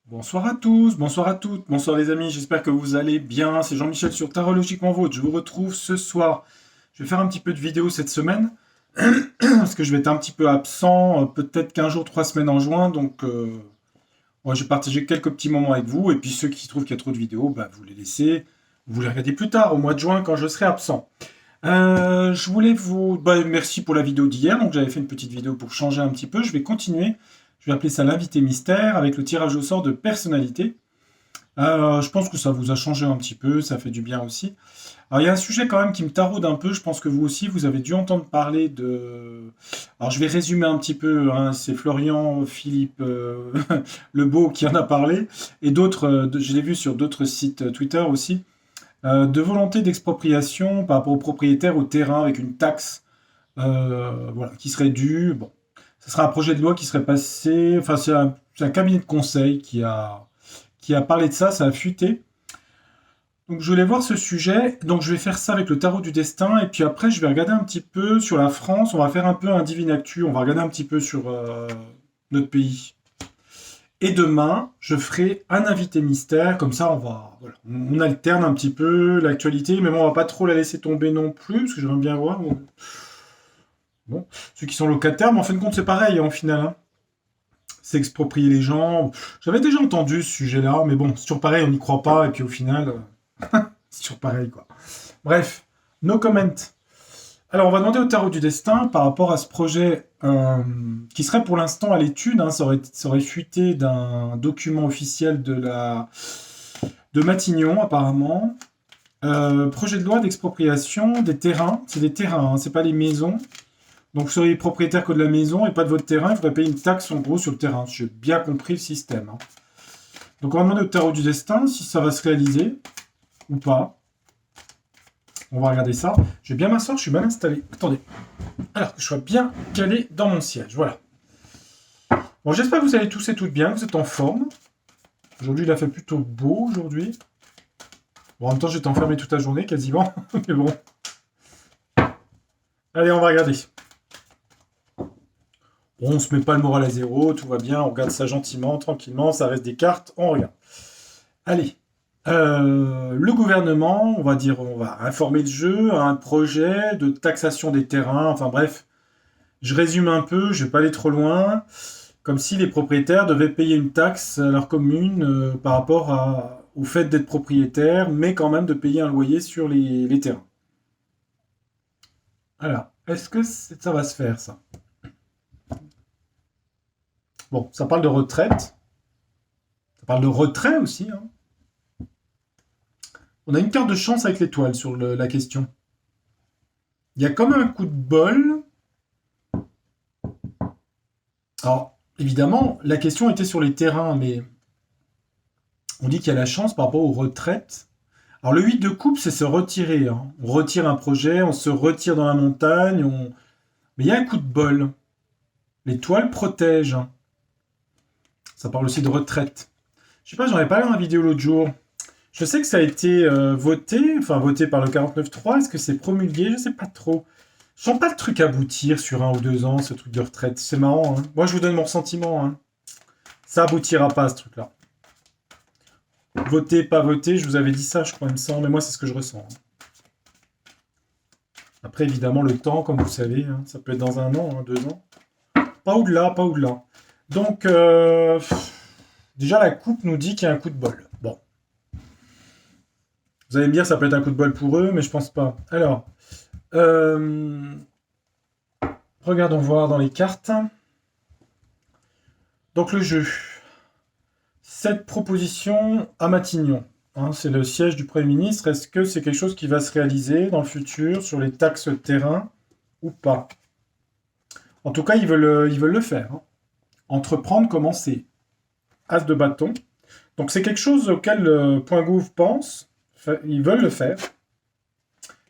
Bonsoir à tous, bonsoir à toutes, bonsoir les amis, j'espère que vous allez bien. C'est Jean-Michel sur Tarologiquement Vôtre. Je vous retrouve ce soir. Je vais faire un petit peu de vidéo cette semaine, parce que je vais être un petit peu absent, peut-être qu'un jour, 3 semaines en juin. Donc, ouais, je vais partager quelques petits moments avec vous. Et puis ceux qui trouvent qu'il y a trop de vidéos, bah, vous les laissez, vous les regardez plus tard, au mois de juin, quand je serai absent. Je voulais vous... Bah, merci pour la vidéo d'hier. Donc j'avais fait une petite vidéo pour changer un petit peu. Je vais continuer. Je vais appeler ça l'invité mystère avec le tirage au sort de personnalité. Je pense que ça vous a changé un petit peu, ça fait du bien aussi. Alors il y a un sujet quand même qui me taraude un peu, je pense que vous aussi, vous avez dû entendre parler de... Alors je vais résumer un petit peu, hein, c'est Florian Philippe Lebeau qui en a parlé, et d'autres, je l'ai vu sur d'autres sites Twitter aussi, de volonté d'expropriation par rapport aux propriétaires au terrain avec une taxe voilà, qui serait due. Bon, ce sera un projet de loi qui serait passé, enfin c'est un cabinet de conseil qui a parlé de ça, ça a fuité. Donc je voulais voir ce sujet, donc je vais faire ça avec le tarot du destin, et puis après je vais regarder un petit peu sur la France, on va faire un peu un divine actu, on va regarder un petit peu sur notre pays. Et demain, je ferai un invité mystère, comme ça voilà, on alterne un petit peu l'actualité, mais bon, on va pas trop la laisser tomber non plus, parce que j'aimerais bien voir. Bon, ceux qui sont locataires, mais en fin de compte c'est pareil, hein, au final, hein. C'est exproprier les gens. J'avais déjà entendu ce sujet-là, mais bon, c'est toujours pareil, on n'y croit pas, et puis au final, c'est toujours pareil, quoi. Bref, no comment. Alors, on va demander au tarot du destin par rapport à ce projet qui serait pour l'instant à l'étude. Hein, ça aurait fuité d'un document officiel de Matignon, apparemment. Projet de loi d'expropriation des terrains. C'est des terrains, hein, c'est pas les maisons. Donc, vous seriez propriétaire que de la maison et pas de votre terrain. Il faudrait payer une taxe en gros sur le terrain. J'ai bien compris le système, hein. Donc, on va demander au tarot du destin si ça va se réaliser ou pas. On va regarder ça. Je vais bien m'asseoir, je suis mal installé. Attendez. Alors que je sois bien calé dans mon siège. Voilà. Bon, j'espère que vous allez tous et toutes bien, que vous êtes en forme. Aujourd'hui, il a fait plutôt beau aujourd'hui. Bon, en même temps, j'étais enfermé toute la journée quasiment. Mais bon. Allez, on va regarder. Bon, on se met pas le moral à zéro, tout va bien, on regarde ça gentiment, tranquillement, ça reste des cartes, on regarde. Allez. Le gouvernement, on va dire, on va informer le jeu, a un projet de taxation des terrains, enfin bref, je résume un peu, je vais pas aller trop loin, comme si les propriétaires devaient payer une taxe à leur commune par rapport au fait d'être propriétaire, mais quand même de payer un loyer sur les terrains. Alors, est-ce que ça va se faire, ça? Bon, ça parle de retraite, ça parle de retrait aussi, hein. On a une carte de chance avec l'étoile sur la question. Il y a quand même un coup de bol. Alors, évidemment, la question était sur les terrains, mais on dit qu'il y a la chance par rapport aux retraites. Alors, le 8 de coupe, c'est se retirer, hein. On retire un projet, on se retire dans la montagne. Mais il y a un coup de bol. L'étoile protège, hein. Ça parle aussi de retraite. Je sais pas, j'en ai parlé dans la vidéo l'autre jour. Je sais que ça a été voté par le 49.3. Est-ce que c'est promulgué? Je sais pas trop. Je sens pas le truc aboutir sur 1 ou 2 ans, ce truc de retraite. C'est marrant, hein. Moi, je vous donne mon sentiment, hein. Ça aboutira pas, ce truc-là. Voter, pas voter, je vous avais dit ça, je crois, il me semble, mais moi, c'est ce que je ressens, hein. Après, évidemment, le temps, comme vous savez, hein, ça peut être dans 1 an, hein, 2 ans. Pas au-delà, pas au-delà. Donc, déjà, la coupe nous dit qu'il y a un coup de bol. Bon. Vous allez me dire, ça peut être un coup de bol pour eux, mais je pense pas. Alors, euh, regardons voir dans les cartes. Donc, le jeu. Cette proposition à Matignon, hein, c'est le siège du Premier ministre. Est-ce que c'est quelque chose qui va se réaliser dans le futur sur les taxes terrain ou pas? En tout cas, ils veulent le faire, hein. Entreprendre, commencer. As de bâton. Donc c'est quelque chose auquel le Point Gouv pense. Ils veulent le faire.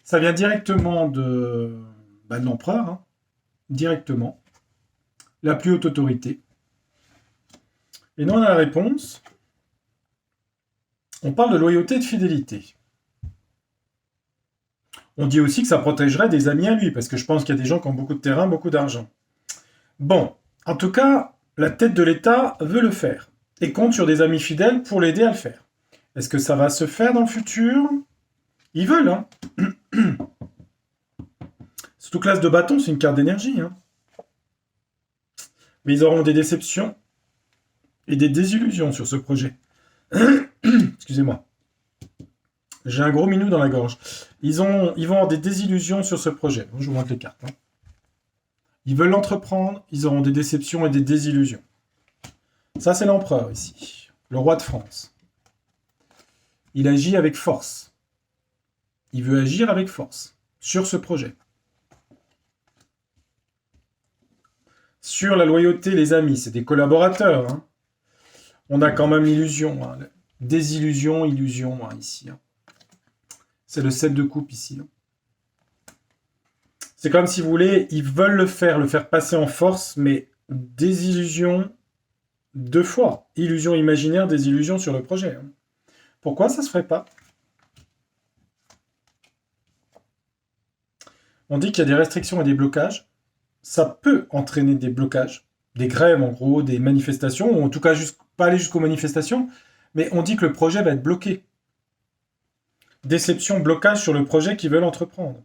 Ça vient directement de l'empereur, hein, directement. La plus haute autorité. Et nous, on a la réponse. On parle de loyauté et de fidélité. On dit aussi que ça protégerait des amis à lui, parce que je pense qu'il y a des gens qui ont beaucoup de terrain, beaucoup d'argent. Bon, en tout cas, la tête de l'État veut le faire. et compte sur des amis fidèles pour l'aider à le faire. Est-ce que ça va se faire dans le futur? Ils veulent, hein. Surtout que l'as de bâton, c'est une carte d'énergie, hein. Mais ils auront des déceptions et des désillusions sur ce projet. Excusez-moi. J'ai un gros minou dans la gorge. Ils vont avoir des désillusions sur ce projet. Je vous montre les cartes, hein. Ils veulent l'entreprendre, ils auront des déceptions et des désillusions. Ça, c'est l'empereur ici, le roi de France. Il agit avec force. Il veut agir avec force sur ce projet. Sur la loyauté, les amis, c'est des collaborateurs, hein. On a quand même l'illusion, hein. Désillusion, illusion, hein, ici, hein. C'est le 7 de coupe ici, hein. C'est comme si vous voulez, ils veulent le faire passer en force, mais désillusion deux fois. Illusion imaginaire, désillusion sur le projet, hein. Pourquoi ça se ferait pas? On dit qu'il y a des restrictions et des blocages. Ça peut entraîner des blocages, des grèves en gros, des manifestations, ou en tout cas pas aller jusqu'aux manifestations, mais on dit que le projet va être bloqué. Déception, blocage sur le projet qu'ils veulent entreprendre.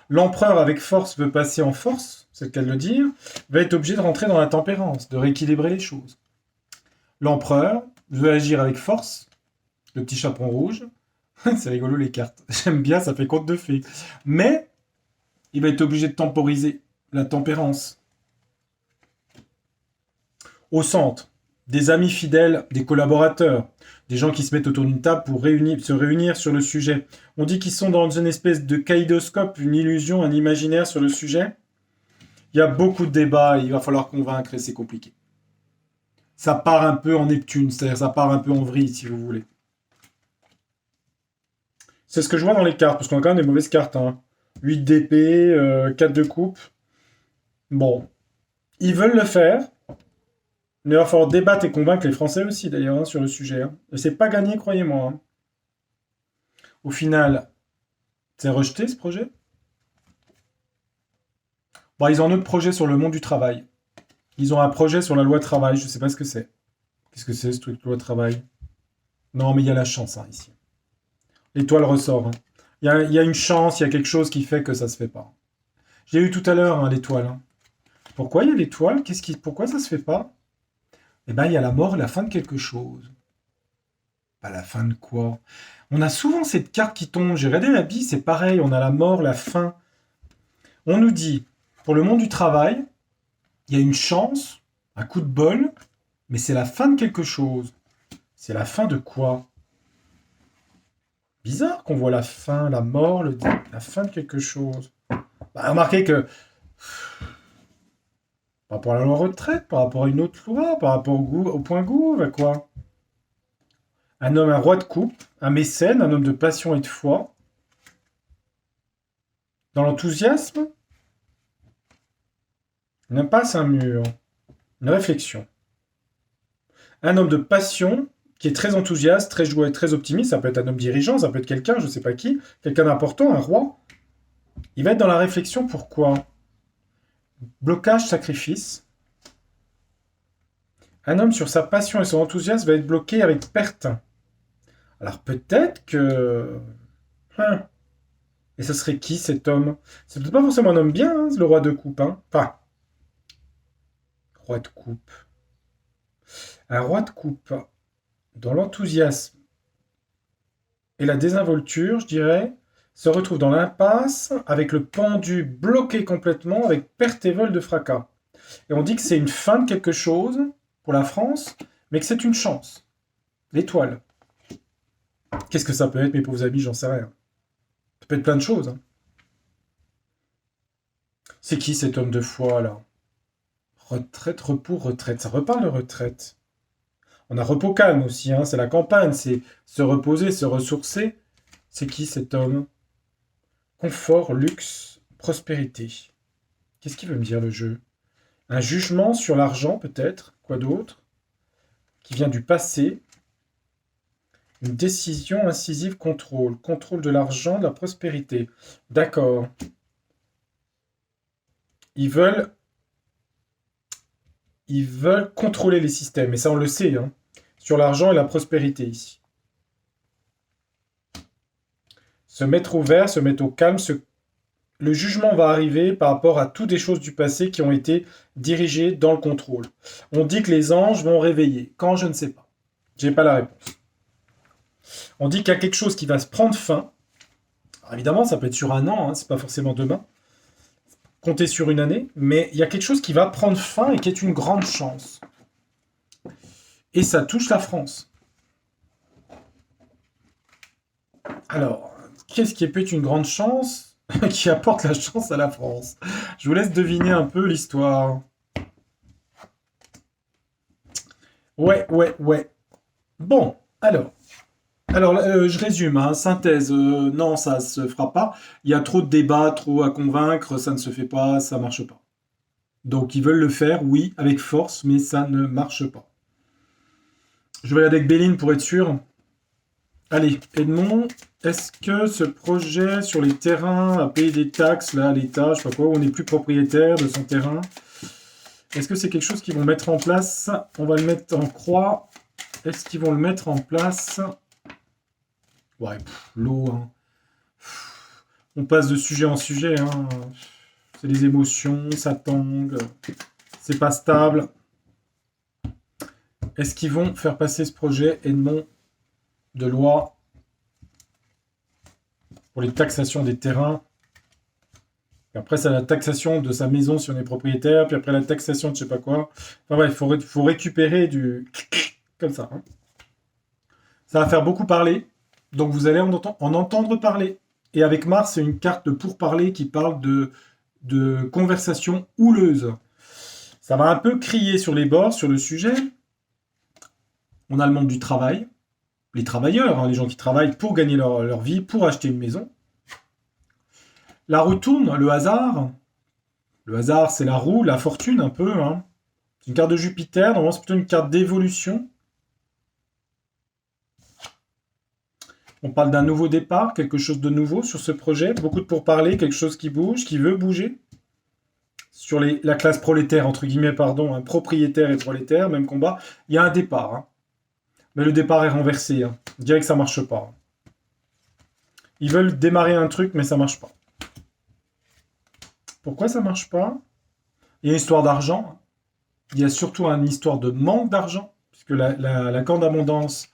L'empereur avec force veut passer en force, c'est le cas de le dire, va être obligé de rentrer dans la tempérance, de rééquilibrer les choses. L'empereur veut agir avec force, le petit chaperon rouge, c'est rigolo les cartes, j'aime bien, ça fait conte de fées, mais il va être obligé de temporiser la tempérance. Au centre, des amis fidèles, des collaborateurs, des gens qui se mettent autour d'une table pour se réunir sur le sujet. On dit qu'ils sont dans une espèce de kaléidoscope, une illusion, un imaginaire sur le sujet. Il y a beaucoup de débats, il va falloir convaincre et c'est compliqué. Ça part un peu en Neptune, c'est-à-dire ça part un peu en vrille, si vous voulez. C'est ce que je vois dans les cartes, parce qu'on a quand même des mauvaises cartes, hein. 8 d'épée, 4 de coupe. Bon, ils veulent le faire, mais il va falloir débattre et convaincre les Français aussi, d'ailleurs, hein, sur le sujet, hein. Et c'est pas gagné, croyez-moi, hein. Au final, c'est rejeté, ce projet. Bon, ils ont un autre projet sur le monde du travail. Ils ont un projet sur la loi travail, je sais pas ce que c'est. Qu'est-ce que c'est, ce truc, loi travail? Non, mais il y a la chance, hein, ici. L'étoile ressort, hein. Il y a une chance, il y a quelque chose qui fait que ça se fait pas. J'ai eu tout à l'heure, hein, l'étoile, hein. Pourquoi il y a l'étoile? Pourquoi ça se fait pas? Eh ben, il y a la mort et la fin de quelque chose. Pas la fin de quoi? On a souvent cette carte qui tombe. J'ai regardé la bille, c'est pareil. On a la mort, la fin. On nous dit, pour le monde du travail, il y a une chance, un coup de bol, mais c'est la fin de quelque chose. C'est la fin de quoi? Bizarre qu'on voit la fin, la mort, la fin de quelque chose. Bah, remarquez que par rapport à la loi retraite, par rapport à une autre loi, par rapport au point gouv, à quoi? Un homme, un roi de coupe, un mécène, un homme de passion et de foi. Dans l'enthousiasme, une impasse, un mur, une réflexion. Un homme de passion qui est très enthousiaste, très joué, très optimiste. Ça peut être un homme dirigeant, ça peut être quelqu'un, je ne sais pas qui, quelqu'un d'important, un roi. Il va être dans la réflexion. Pourquoi? Blocage, sacrifice. Un homme sur sa passion et son enthousiasme va être bloqué avec perte. Alors peut-être que... Et ce serait qui cet homme? C'est peut-être pas forcément un homme bien, hein, le roi de coupe. Hein. Enfin, roi de coupe. Un roi de coupe, dans l'enthousiasme et la désinvolture, je dirais, se retrouve dans l'impasse avec le pendu bloqué complètement, avec perte et vol de fracas. Et on dit que c'est une fin de quelque chose pour la France, mais que c'est une chance. L'étoile. Qu'est-ce que ça peut être, mes pauvres amis? J'en sais rien. Ça peut être plein de choses, hein. C'est qui cet homme de foi, là? Retraite, repos, retraite. Ça reparle de retraite. On a repos calme aussi, hein. C'est la campagne, c'est se reposer, se ressourcer. C'est qui cet homme? Confort, luxe, prospérité. Qu'est-ce qu'il veut me dire, le jeu? Un jugement sur l'argent, peut-être. Quoi d'autre? Qui vient du passé. Une décision incisive, contrôle. Contrôle de l'argent, de la prospérité. D'accord. Ils veulent contrôler les systèmes. Et ça, on le sait, hein. sur l'argent et la prospérité ici. Se mettre au vert, se mettre au calme, le jugement va arriver par rapport à toutes les choses du passé qui ont été dirigées dans le contrôle. On dit que les anges vont réveiller. Quand, je ne sais pas. J'ai pas la réponse. On dit qu'il y a quelque chose qui va se prendre fin. Alors évidemment, ça peut être sur un an, hein, c'est pas forcément demain. Compter sur une année, mais il y a quelque chose qui va prendre fin et qui est une grande chance. Et ça touche la France. Alors, qu'est-ce qui peut être une grande chance qui apporte la chance à la France? Je vous laisse deviner un peu l'histoire. Ouais. Bon, je résume, hein, synthèse, non, ça se fera pas. Il y a trop de débats, trop à convaincre, ça ne se fait pas, ça marche pas. Donc ils veulent le faire, oui, avec force, mais ça ne marche pas. Je vais aller avec Béline pour être sûr. Allez, Edmond, est-ce que ce projet sur les terrains à payer des taxes, là, à l'État, je sais pas quoi, où on n'est plus propriétaire de son terrain, est-ce que c'est quelque chose qu'ils vont mettre en place? On va le mettre en croix. Est-ce qu'ils vont le mettre en place? Ouais, l'eau, hein. On passe de sujet en sujet, hein. C'est les émotions, ça tangue, c'est pas stable. Est-ce qu'ils vont faire passer ce projet Edmond de loi pour les taxations des terrains? Et après, c'est la taxation de sa maison si on est propriétaire, puis après la taxation de je sais pas quoi. Enfin bref, il faut récupérer du... comme ça, hein. Ça va faire beaucoup parler, donc vous allez en entendre parler. Et avec Mars, c'est une carte de pourparler qui parle de conversation houleuse. Ça va un peu crier sur les bords sur le sujet. On a le monde du travail, les travailleurs, hein, les gens qui travaillent pour gagner leur vie, pour acheter une maison. La roue tourne, le hasard. Le hasard, c'est la roue, la fortune un peu, hein. C'est une carte de Jupiter, normalement c'est plutôt une carte d'évolution. On parle d'un nouveau départ, quelque chose de nouveau sur ce projet, beaucoup de pourparlers, quelque chose qui bouge, qui veut bouger. Sur la classe prolétaire, entre guillemets, pardon, hein, propriétaire et prolétaire, même combat, il y a un départ, hein. Mais le départ est renversé, hein. Je dirais que ça marche pas. Ils veulent démarrer un truc, mais ça marche pas. Pourquoi ça marche pas? Il y a une histoire d'argent. Il y a surtout une histoire de manque d'argent, puisque la corde d'abondance,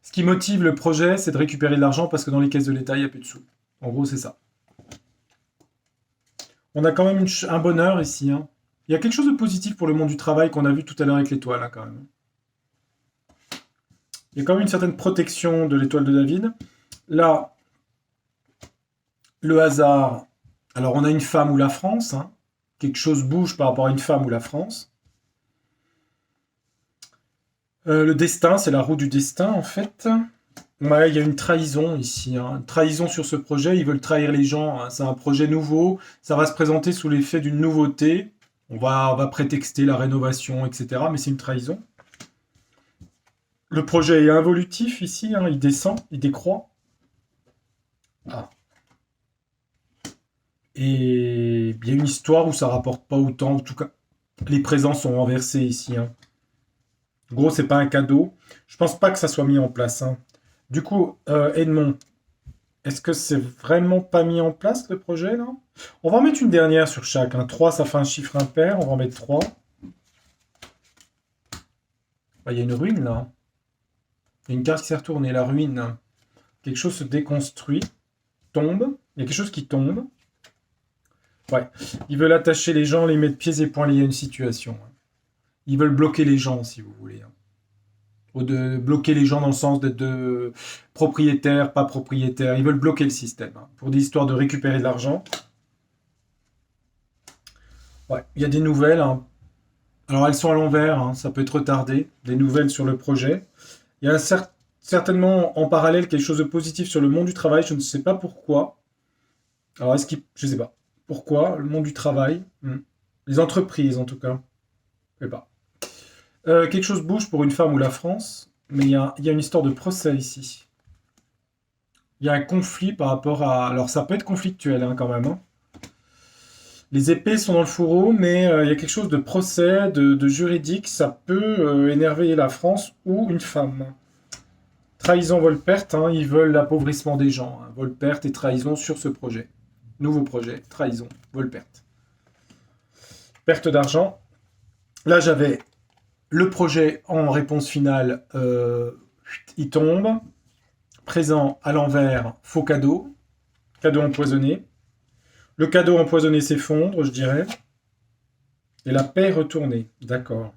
ce qui motive le projet, c'est de récupérer de l'argent parce que dans les caisses de l'État, il n'y a plus de sous. En gros, c'est ça. On a quand même un bonheur ici, hein. Il y a quelque chose de positif pour le monde du travail qu'on a vu tout à l'heure avec l'étoile, hein, quand même. Il y a quand même une certaine protection de l'étoile de David. Là, le hasard. Alors, on a une femme ou la France, hein. Quelque chose bouge par rapport à une femme ou la France. Le destin, c'est la roue du destin, en fait. Ouais, il y a une trahison ici, hein. Une trahison sur ce projet. Ils veulent trahir les gens, hein. C'est un projet nouveau. Ça va se présenter sous l'effet d'une nouveauté. On va prétexter la rénovation, etc. Mais c'est une trahison. Le projet est involutif ici, hein. Il descend, il décroît. Ah. Et il y a une histoire où ça rapporte pas autant. En tout cas, les présents sont renversés ici, hein. En gros, c'est pas un cadeau. Je pense pas que ça soit mis en place, hein. Du coup, Edmond, est-ce que c'est vraiment pas mis en place le projet là? On va en mettre une dernière sur chaque, hein. 3, ça fait un chiffre impair. On va en mettre 3. Ah, il y a une ruine là. Il y a une carte qui s'est retournée, la ruine. Quelque chose se déconstruit, tombe. Il y a quelque chose qui tombe. Ouais. Ils veulent attacher les gens, les mettre pieds et poings liés à une situation. Ils veulent bloquer les gens, si vous voulez. Ou de bloquer les gens dans le sens d'être de propriétaires, pas propriétaires. Ils veulent bloquer le système, hein, pour des histoires de récupérer de l'argent. Ouais, il y a des nouvelles, hein. Alors elles sont à l'envers, hein, ça peut être retardé. Des nouvelles sur le projet. Il y a certainement en parallèle quelque chose de positif sur le monde du travail. Je ne sais pas pourquoi. Alors je ne sais pas. Pourquoi le monde du travail? Les entreprises en tout cas. Je sais pas. Quelque chose bouge pour une femme ou la France, mais il y a une histoire de procès ici. Il y a un conflit par rapport à... Alors ça peut être conflictuel, hein, quand même, hein. Les épées sont dans le fourreau, mais il y a quelque chose de procès, de juridique, ça peut énerver la France ou une femme. Trahison, vol, perte, hein, ils veulent l'appauvrissement des gens. Hein. Vol, perte et trahison sur ce projet. Nouveau projet, trahison, vol, perte. Perte d'argent. Là, j'avais le projet en réponse finale, il tombe. Présent à l'envers, faux cadeau. Cadeau empoisonné. Le cadeau empoisonné s'effondre, je dirais. Et la paix retournée. D'accord.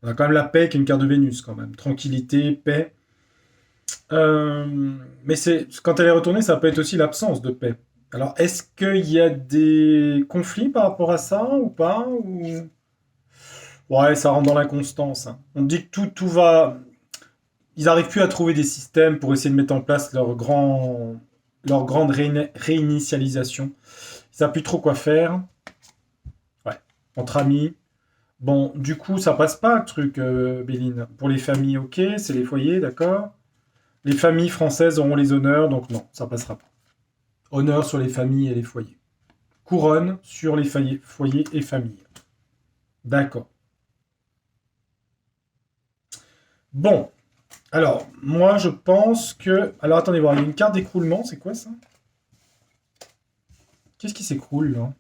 On a quand même la paix qui est une carte de Vénus, quand même. Tranquillité, paix. Mais quand elle est retournée, ça peut être aussi l'absence de paix. Alors, est-ce qu'il y a des conflits par rapport à ça ou pas ou... Ouais, ça rentre dans l'inconstance. Hein. On dit que tout va. Ils n'arrivent plus à trouver des systèmes pour essayer de mettre en place leur grande réinitialisation. Ils savent plus trop quoi faire. Ouais, entre amis. Bon, du coup, ça passe pas le truc, Béline. Pour les familles, ok, c'est les foyers, d'accord. Les familles françaises auront les honneurs, donc non, ça passera pas. Honneur sur les familles et les foyers. Couronne sur les foyers et familles. D'accord. Bon, alors, moi, je pense que... Alors, attendez voir, il y a une carte d'écroulement, c'est quoi ça? Qu'est-ce qui s'écroule, là?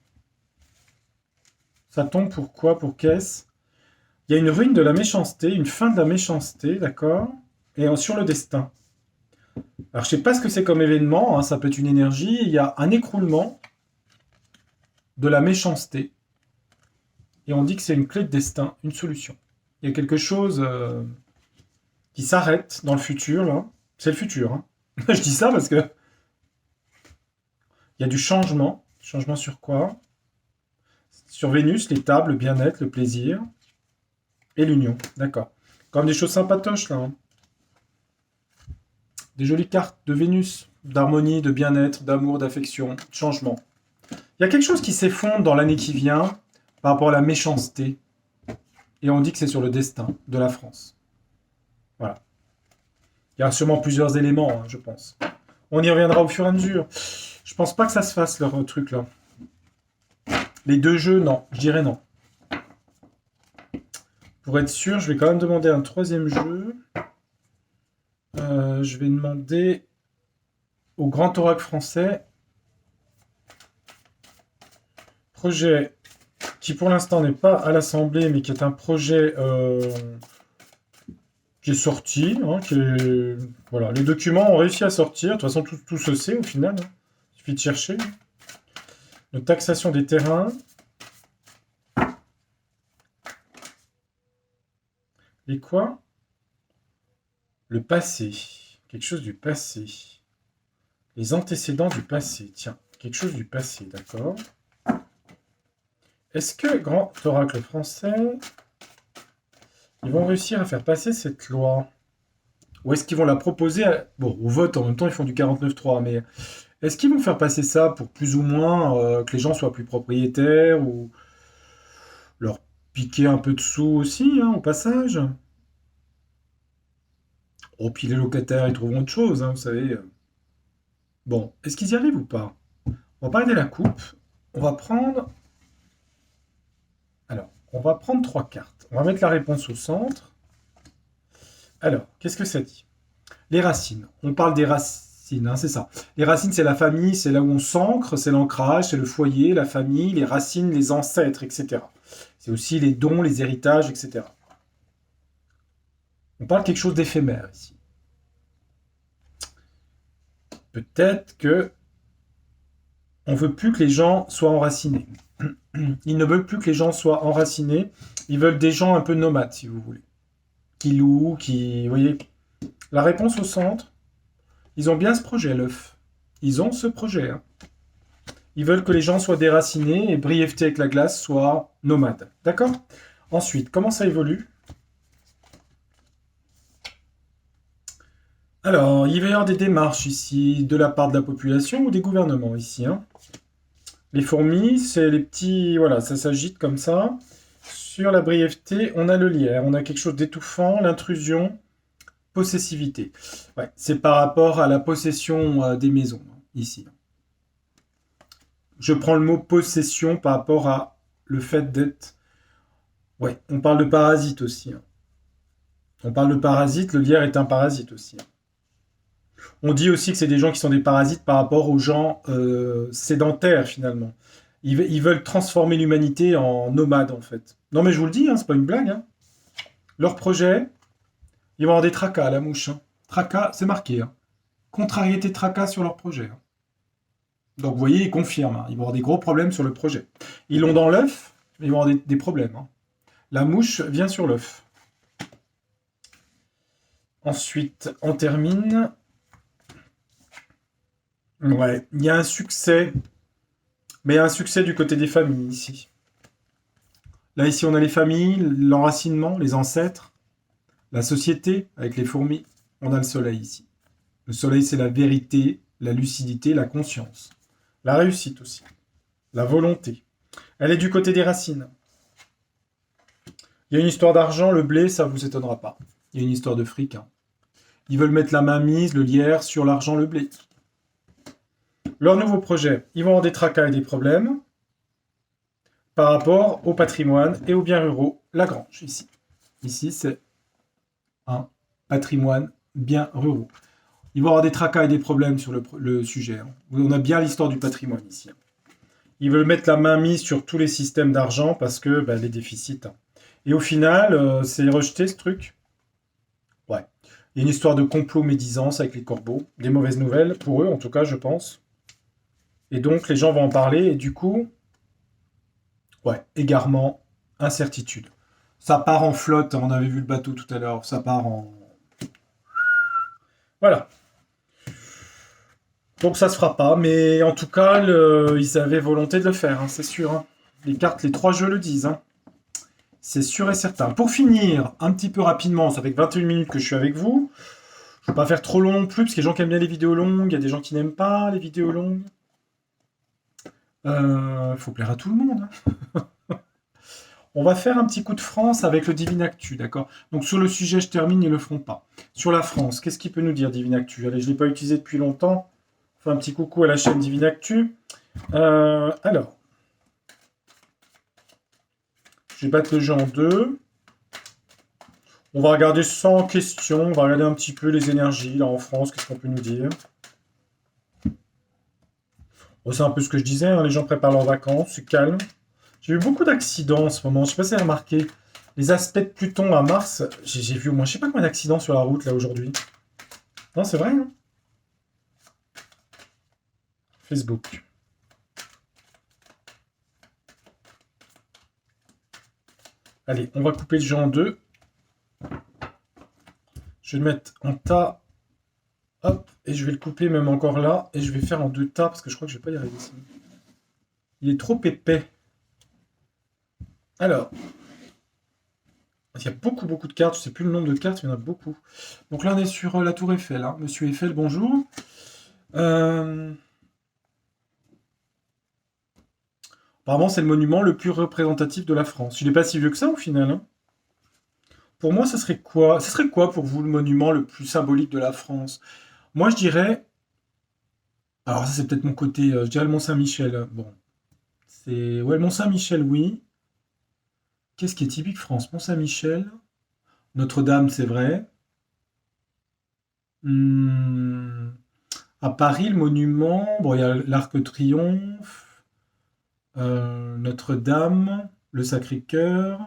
Ça tombe pour quoi? Pour qu'est-ce? Il y a une ruine de la méchanceté, une fin de la méchanceté, d'accord? Et sur le destin. Alors, je sais pas ce que c'est comme événement, hein, ça peut être une énergie. Il y a un écroulement de la méchanceté. Et on dit que c'est une clé de destin, une solution. Il y a quelque chose qui s'arrête dans le futur, là. C'est le futur, hein. Je dis ça parce que il y a du changement. Changement sur quoi? Sur Vénus, les tables, le bien-être, le plaisir et l'union. D'accord. Comme des choses sympatoches, là. Hein. Des jolies cartes de Vénus, d'harmonie, de bien-être, d'amour, d'affection, de changement. Il y a quelque chose qui s'effondre dans l'année qui vient par rapport à la méchanceté. Et on dit que c'est sur le destin de la France. Voilà. Il y a sûrement plusieurs éléments, hein, je pense. On y reviendra au fur et à mesure. Je pense pas que ça se fasse, leur truc là. Les deux jeux, non. Je dirais non. Pour être sûr, je vais quand même demander un troisième jeu. Je vais demander au Grand Oracle français. Projet qui pour l'instant n'est pas à l'Assemblée, mais qui est un projet qui est sorti. Hein, voilà, les documents ont réussi à sortir. De toute façon, tout se sait au final. Hein. Il suffit de chercher. Donc, taxation des terrains. Les quoi? Le passé. Quelque chose du passé. Les antécédents du passé. Tiens, quelque chose du passé, d'accord. Est-ce que Grand Oracle français, ils vont réussir à faire passer cette loi? Ou est-ce qu'ils vont la proposer Bon, au vote, en même temps, ils font du 49-3, mais est-ce qu'ils vont faire passer ça pour plus ou moins que les gens soient plus propriétaires ou leur piquer un peu de sous aussi, hein, au passage? Oh, puis les locataires, ils trouveront autre chose, hein, vous savez. Bon, est-ce qu'ils y arrivent ou pas? On va pas aider la coupe. On va prendre... Alors, on va prendre 3 cartes. On va mettre la réponse au centre. Alors, qu'est-ce que ça dit? Les racines. On parle des racines, hein, c'est ça. Les racines, c'est la famille, c'est là où on s'ancre, c'est l'ancrage, c'est le foyer, la famille, les racines, les ancêtres, etc. C'est aussi les dons, les héritages, etc. On parle de quelque chose d'éphémère ici. Peut-être que on veut plus que les gens soient enracinés. Ils ne veulent plus que les gens soient enracinés. Ils veulent des gens un peu nomades, si vous voulez. Qui louent, qui... Vous voyez, la réponse au centre, ils ont bien ce projet, l'œuf. Ils ont ce projet. Hein. Ils veulent que les gens soient déracinés et brièveté avec la glace soit nomade. D'accord? Ensuite, comment ça évolue? Alors, il va y avoir des démarches ici de la part de la population ou des gouvernements ici. Hein. Les fourmis, c'est les petits... Voilà, ça s'agite comme ça. Sur la brièveté, on a le lierre, on a quelque chose d'étouffant, l'intrusion, possessivité. Ouais, c'est par rapport à la possession des maisons, ici. Je prends le mot possession par rapport à le fait d'être... Ouais, on parle de parasite aussi, hein. On parle de parasite, le lierre est un parasite aussi, hein. On dit aussi que c'est des gens qui sont des parasites par rapport aux gens sédentaires finalement. Ils veulent transformer l'humanité en nomade en fait. Non mais je vous le dis, hein, c'est pas une blague, hein. Leur projet, ils vont avoir des tracas à la mouche, hein. Tracas, c'est marqué, hein. Contrariété tracas sur leur projet, hein. Donc vous voyez, ils confirment, hein. Ils vont avoir des gros problèmes sur le projet. Ils l'ont dans l'œuf, mais ils vont avoir des problèmes, hein. La mouche vient sur l'œuf. Ensuite, on termine. Ouais, il y a un succès, mais il y a un succès du côté des familles ici. Là, ici, on a les familles, l'enracinement, les ancêtres, la société avec les fourmis. On a le soleil ici. Le soleil, c'est la vérité, la lucidité, la conscience. La réussite aussi. La volonté. Elle est du côté des racines. Il y a une histoire d'argent, le blé, ça vous étonnera pas. Il y a une histoire de fric, hein. Ils veulent mettre la main mise, le lierre, sur l'argent, le blé. Leur nouveau projet, ils vont avoir des tracas et des problèmes par rapport au patrimoine et aux biens ruraux. La grange, ici. Ici, c'est un patrimoine bien ruraux. Ils vont avoir des tracas et des problèmes sur le sujet, hein. On a bien l'histoire du patrimoine ici, hein. Ils veulent mettre la main mise sur tous les systèmes d'argent parce que les déficits, hein. Et au final, c'est rejeté ce truc. Ouais. Il y a une histoire de complot médisance avec les corbeaux. Des mauvaises nouvelles, pour eux en tout cas, je pense. Et donc, les gens vont en parler, et du coup, ouais, égarement, incertitude. Ça part en flotte, on avait vu le bateau tout à l'heure, ça part en... Voilà. Donc ça se fera pas, mais en tout cas, ils avaient volonté de le faire, hein, c'est sûr, hein. Les cartes, les 3 jeux le disent, hein. C'est sûr et certain. Pour finir, un petit peu rapidement, ça fait que 21 minutes que je suis avec vous. Je ne vais pas faire trop long non plus, parce qu'il y a des gens qui aiment bien les vidéos longues, il y a des gens qui n'aiment pas les vidéos longues. Faut plaire à tout le monde, hein. On va faire un petit coup de France avec le Divinactu, d'accord? Donc sur le sujet, je termine, ils ne le feront pas. Sur la France, qu'est-ce qu'il peut nous dire Divinactu? Allez, je ne l'ai pas utilisé depuis longtemps. On fait un petit coucou à la chaîne Divinactu. Alors, je vais battre le jeu en deux. On va regarder sans question, on va regarder un petit peu les énergies là en France, qu'est-ce qu'on peut nous dire? Bon, c'est un peu ce que je disais, hein, les gens préparent leurs vacances, c'est calme. J'ai eu beaucoup d'accidents en ce moment, je sais pas si vous avez remarqué. Les aspects de Pluton à Mars, j'ai vu au moins je sais pas combien d'accidents sur la route là aujourd'hui. Non, c'est vrai, hein. Facebook. Allez, on va couper le jeu en deux. Je vais le mettre en tas. Hop, et je vais le couper même encore là. Et je vais faire en deux tas parce que je crois que je vais pas y arriver sinon. Il est trop épais. Alors, il y a beaucoup, beaucoup de cartes. Je ne sais plus le nombre de cartes, il y en a beaucoup. Donc là, on est sur la Tour Eiffel, hein. Monsieur Eiffel, bonjour. Apparemment, c'est le monument le plus représentatif de la France. Il n'est pas si vieux que ça au final, hein. Pour moi, ça serait quoi? Ce serait quoi pour vous le monument le plus symbolique de la France? Moi, je dirais. Alors, ça, c'est peut-être mon côté. Je dirais le Mont-Saint-Michel. Bon. C'est. Ouais, le Mont-Saint-Michel, oui. Qu'est-ce qui est typique France? Mont-Saint-Michel. Notre-Dame, c'est vrai. Hmm, À Paris, le monument. Bon, il y a l'Arc de Triomphe. Notre-Dame. Le Sacré-Cœur.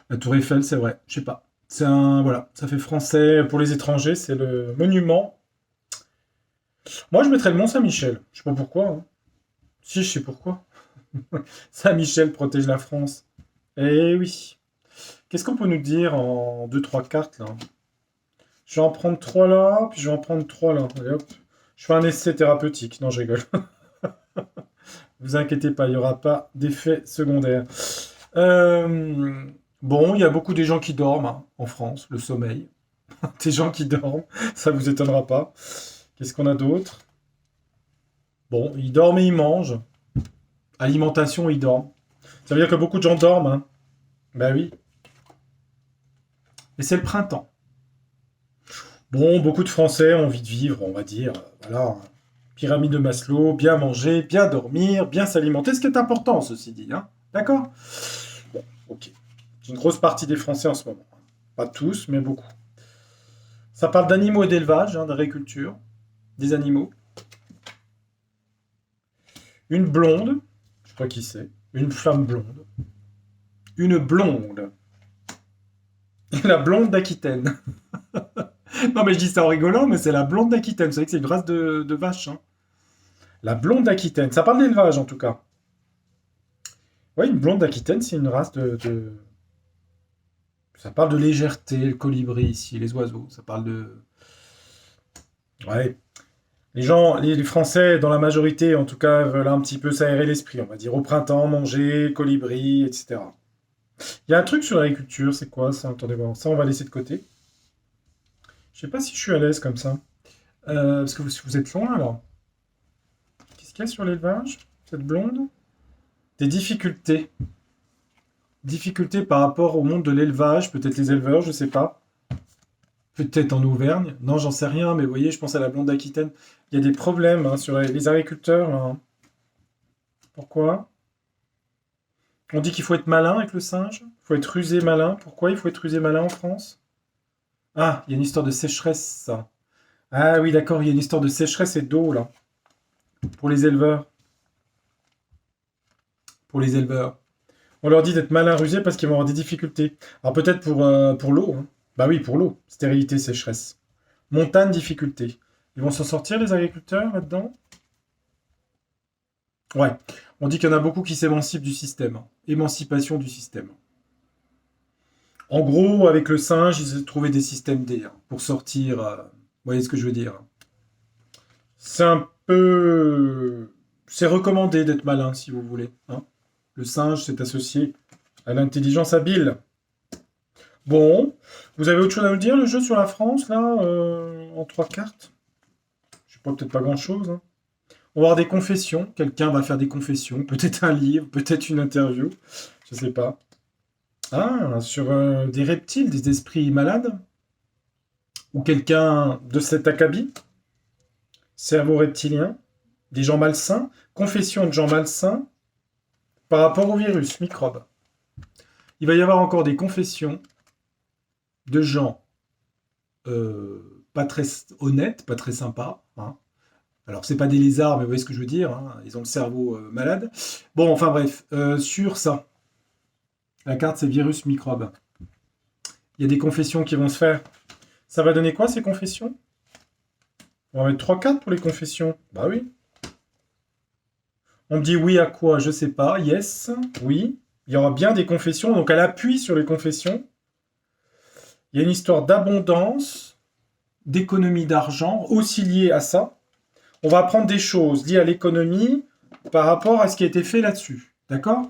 La Tour Eiffel, c'est vrai. Je sais pas. C'est un. Voilà. Ça fait français. Pour les étrangers, c'est le monument. Moi, je mettrais le Mont-Saint-Michel. Je sais pas pourquoi, hein. Si, je sais pourquoi. Saint-Michel protège la France. Eh oui. Qu'est-ce qu'on peut nous dire en deux trois cartes là? Je vais en prendre 3 là, puis je vais en prendre 3 là. Allez, hop. Je fais un essai thérapeutique. Non, je rigole. Vous inquiétez pas, il n'y aura pas d'effet secondaire. Euh, Bon, il y a beaucoup des gens qui dorment, hein, en France, le sommeil. Des gens qui dorment, ça vous étonnera pas. Qu'est-ce qu'on a d'autre? Bon, ils dorment et ils mangent. Alimentation, ils dorment. Ça veut dire que beaucoup de gens dorment, hein. Ben oui. Et c'est le printemps. Bon, beaucoup de Français ont envie de vivre, on va dire. Voilà. Pyramide de Maslow, bien manger, bien dormir, bien s'alimenter, ce qui est important, ceci dit. Hein. D'accord? Bon, ok. Une grosse partie des Français en ce moment. Pas tous, mais beaucoup. Ça parle d'animaux et d'élevage, hein, d'agriculture, des animaux. Une blonde, je sais pas qui c'est, une femme blonde. Une blonde. La blonde d'Aquitaine. Non, mais je dis ça en rigolant, mais c'est la blonde d'Aquitaine. Vous savez que c'est une race de vache. Hein. La blonde d'Aquitaine. Ça parle d'élevage, en tout cas. Oui, une blonde d'Aquitaine, c'est une race Ça parle de légèreté, le colibri ici, les oiseaux. Ça parle de... Ouais. Les gens, les Français, dans la majorité, en tout cas, veulent un petit peu s'aérer l'esprit. On va dire au printemps, manger, colibri, etc. Il y a un truc sur l'agriculture, c'est quoi ça? Attendez voir. Ça, on va laisser de côté. Je sais pas si je suis à l'aise comme ça. Parce que vous êtes loin, alors. Qu'est-ce qu'il y a sur l'élevage? Cette blonde? Des difficultés. Difficultés par rapport au monde de l'élevage, peut-être les éleveurs, je sais pas. Peut-être en Auvergne. Non, j'en sais rien, mais vous voyez, je pense à la blonde d'Aquitaine. Il y a des problèmes hein, sur les agriculteurs. Là, hein. Pourquoi? On dit qu'il faut être malin avec le singe. Il faut être rusé malin. Pourquoi il faut être rusé malin en France? Ah, il y a une histoire de sécheresse, ça. Ah oui, d'accord, il y a une histoire de sécheresse et d'eau, là. Pour les éleveurs. Pour les éleveurs. On leur dit d'être malin rusé parce qu'ils vont avoir des difficultés. Alors peut-être pour l'eau. Hein. Bah oui, pour l'eau. Stérilité, sécheresse. Montagne, difficulté. Ils vont s'en sortir, les agriculteurs, là-dedans? Ouais. On dit qu'il y en a beaucoup qui s'émancipent du système. Hein. Émancipation du système. En gros, avec le singe, ils ont trouvé des systèmes D hein, pour sortir. Vous voyez ce que je veux dire? C'est un peu. C'est recommandé d'être malin, si vous voulez. Hein. Le singe s'est associé à l'intelligence habile. Bon, vous avez autre chose à nous dire, le jeu sur la France, là, en trois cartes? Je sais pas, peut-être pas grand-chose. Hein. On va avoir des confessions. Quelqu'un va faire des confessions. Peut-être un livre, peut-être une interview. Je sais pas. Ah, sur des reptiles, des esprits malades? Ou quelqu'un de cet acabit? Cerveau reptilien? Des gens malsains? Confession de gens malsains par rapport au virus, microbe. Il va y avoir encore des confessions de gens pas très honnêtes, pas très sympas. Hein. Alors, c'est pas des lézards, mais vous voyez ce que je veux dire. Hein. Ils ont le cerveau malade. Bon, enfin bref, sur ça, la carte c'est virus, microbe. Il y a des confessions qui vont se faire. Ça va donner quoi ces confessions? On va mettre trois cartes pour les confessions. Bah oui. On me dit oui à quoi? Je sais pas. Yes, oui. Il y aura bien des confessions, donc elle appuie sur les confessions. Il y a une histoire d'abondance, d'économie d'argent, aussi liée à ça. On va apprendre des choses liées à l'économie par rapport à ce qui a été fait là-dessus. D'accord?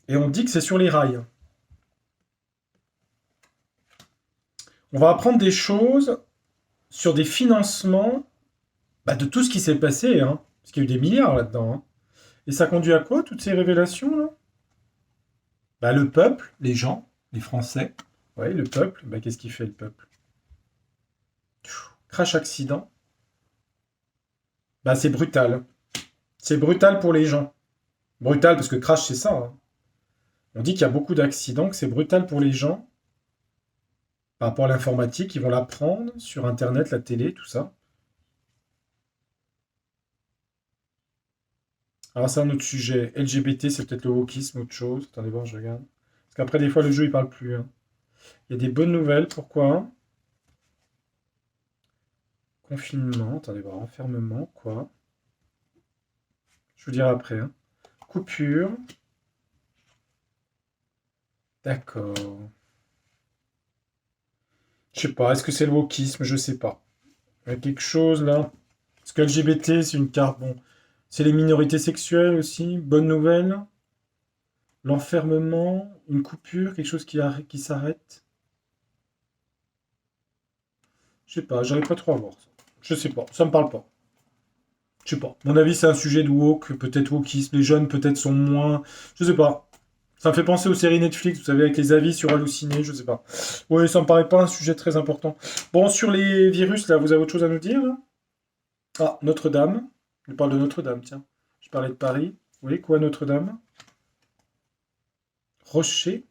Et on dit que c'est sur les rails. On va apprendre des choses sur des financements de tout ce qui s'est passé. Hein, parce qu'il y a eu des milliards là-dedans. Hein. Et ça conduit à quoi, toutes ces révélations là? Le peuple, les gens, les Français. Oui, le peuple. Qu'est-ce qu'il fait le peuple? Crash accident. C'est brutal. C'est brutal pour les gens. Brutal parce que crash c'est ça. Hein. On dit qu'il y a beaucoup d'accidents, que c'est brutal pour les gens. Par rapport à l'informatique, ils vont l'apprendre sur Internet, la télé, tout ça. Alors c'est un autre sujet. LGBT, c'est peut-être le wokisme, autre chose. Attendez voir, je regarde. Parce qu'après, des fois, le jeu, il parle plus. Hein. Il y a des bonnes nouvelles. Pourquoi? Confinement. Attendez voir. Enfermement. Quoi? Je vous dirai après. Hein. Coupure. D'accord. Je sais pas. Est-ce que c'est le wokisme? Je sais pas. Il y a quelque chose là. Parce que LGBT, c'est une carte. Bon. C'est les minorités sexuelles aussi. Bonne nouvelle. L'enfermement. Une coupure. Quelque chose qui s'arrête. Je sais pas. J'arrive pas trop à voir ça. Je sais pas. Ça me parle pas. Je sais pas. À mon avis, c'est un sujet de woke. Peut-être wokisme. Les jeunes, peut-être, sont moins. Je sais pas. Ça me fait penser aux séries Netflix, vous savez, avec les avis sur Halluciné, je sais pas. Oui, ça me paraît pas un sujet très important. Bon, sur les virus, là, vous avez autre chose à nous dire, là? Ah, Notre-Dame. Je parle de Notre-Dame, tiens. Je parlais de Paris. Oui, quoi, Notre-Dame? Rocher.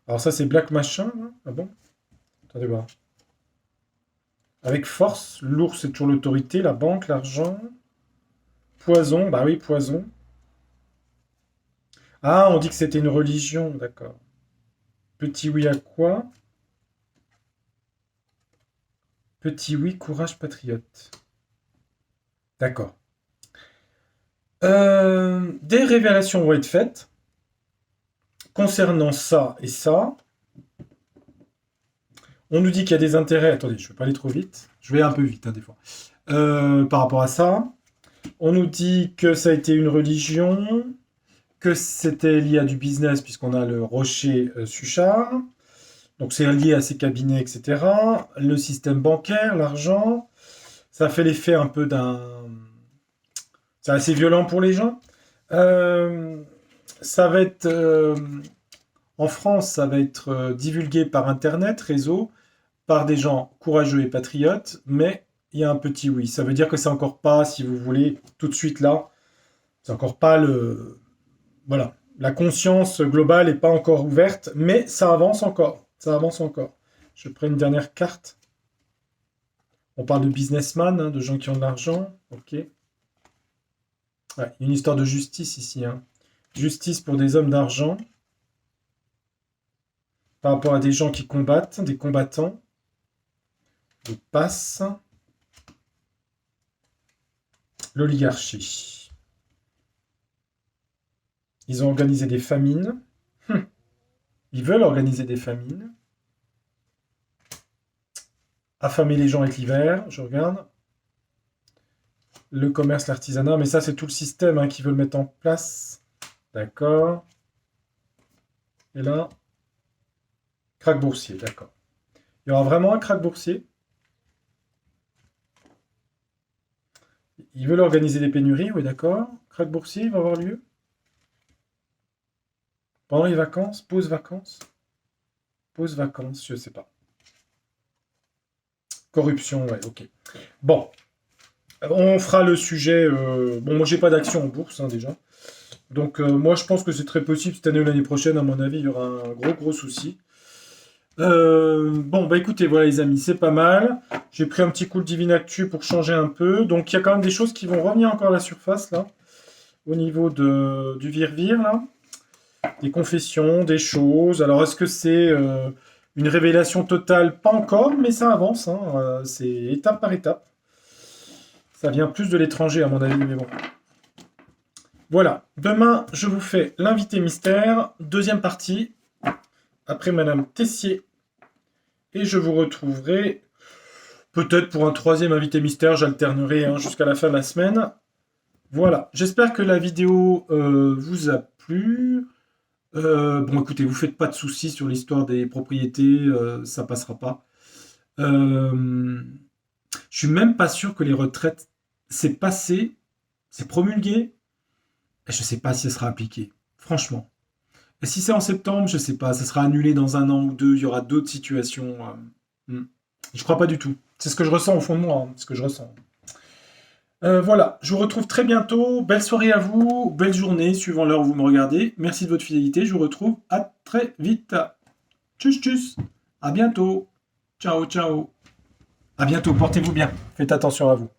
Alors ça, c'est Black Machin, là. Ah bon? Attendez voir. Avec force, l'ours, c'est toujours l'autorité, la banque, l'argent. Poison, bah oui, poison. Ah, on dit que c'était une religion, d'accord. Petit oui à quoi? Petit oui, courage patriote. D'accord. Des révélations vont être faites concernant ça et ça. On nous dit qu'il y a des intérêts. Attendez, je ne vais pas aller trop vite. Je vais un peu vite, hein, des fois. Par rapport à ça. On nous dit que ça a été une religion, que c'était lié à du business, puisqu'on a le rocher Suchard. Donc c'est lié à ses cabinets, etc. Le système bancaire, l'argent. Ça fait l'effet un peu d'un... C'est assez violent pour les gens. Euh, ça va être... en France, ça va être divulgué par Internet, réseau, par des gens courageux et patriotes, mais il y a un petit oui. Ça veut dire que c'est encore pas, si vous voulez, tout de suite là, c'est encore pas le... Voilà. La conscience globale n'est pas encore ouverte, mais ça avance encore. Ça avance encore. Je prends une dernière carte. On parle de businessman, hein, de gens qui ont de l'argent. Ok. Ouais, il y a une histoire de justice ici, hein. Justice pour des hommes d'argent par rapport à des gens qui combattent, des combattants. Je passe. L'oligarchie. Ils ont organisé des famines. Ils veulent organiser des famines. Affamer les gens avec l'hiver, je regarde. Le commerce, l'artisanat, mais ça c'est tout le système hein, qui veut le mettre en place. D'accord. Et là, krach boursier, d'accord. Il y aura vraiment un krach boursier. Ils veulent organiser des pénuries, oui d'accord. Krach boursier, il va avoir lieu. Pendant les vacances, pause vacances. Pause vacances, je sais pas. Corruption, ouais, ok. Bon, on fera le sujet. Bon, moi j'ai pas d'action en bourse hein, déjà. Donc moi je pense que c'est très possible cette année ou l'année prochaine, à mon avis, il y aura un gros souci. Bon, bah écoutez, voilà les amis, c'est pas mal. J'ai pris un petit coup de Divine Actu pour changer un peu. Donc il y a quand même des choses qui vont revenir encore à la surface là, au niveau du Virvir là. Des confessions, des choses. Alors est-ce que c'est une révélation totale? Pas encore, mais ça avance. Hein. C'est étape par étape. Ça vient plus de l'étranger à mon avis, mais bon. Voilà, demain je vous fais l'invité mystère, deuxième partie, après Madame Tessier. Et je vous retrouverai peut-être pour un troisième invité mystère, j'alternerai hein, jusqu'à la fin de la semaine. Voilà, j'espère que la vidéo vous a plu. Bon écoutez, vous faites pas de soucis sur l'histoire des propriétés, ça passera pas. Je suis même pas sûr que les retraites, c'est passé, c'est promulgué. Et je sais pas si ça sera appliqué, franchement. Et si c'est en septembre, je sais pas, ça sera annulé dans un an ou deux, il y aura d'autres situations. Je crois pas du tout. C'est ce que je ressens au fond de moi, hein, ce que je ressens. Voilà, je vous retrouve très bientôt. Belle soirée à vous, belle journée, suivant l'heure où vous me regardez. Merci de votre fidélité, je vous retrouve à très vite. Tchuss, tchuss. À bientôt. Ciao, ciao. À bientôt, portez-vous bien. Faites attention à vous.